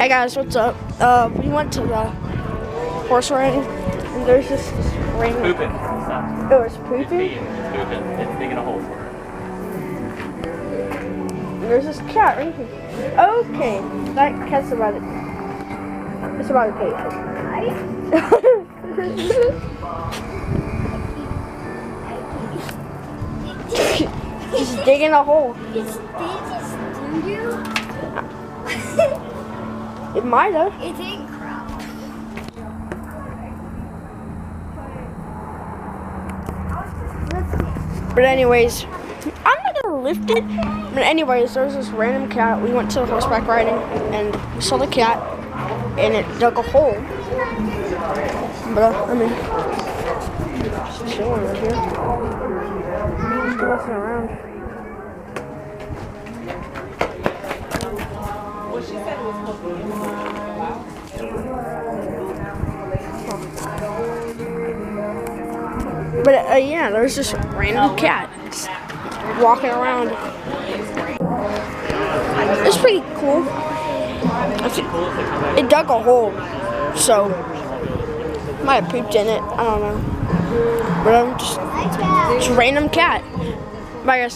Hey guys, what's up? We went to the horse riding, and there's this random. Pooping. Stop. Oh, it's pooping? It's peeing. It's pooping. It's digging a hole for it. There's this cat right here. Okay, that cat's about it. It's about to pee. Just digging a hole. It's sting you? It might have. It ain't crap. But anyways, I'm not gonna lift it. But anyways, there's this random cat. We went to horseback riding and we saw the cat and it dug a hole. But I mean, just chilling right here. Just messing around. What she said was But yeah, there's this random cat just walking around. It's pretty cool. It dug a hole, so might have pooped in it. I don't know. But I'm just a random cat. Bye guys.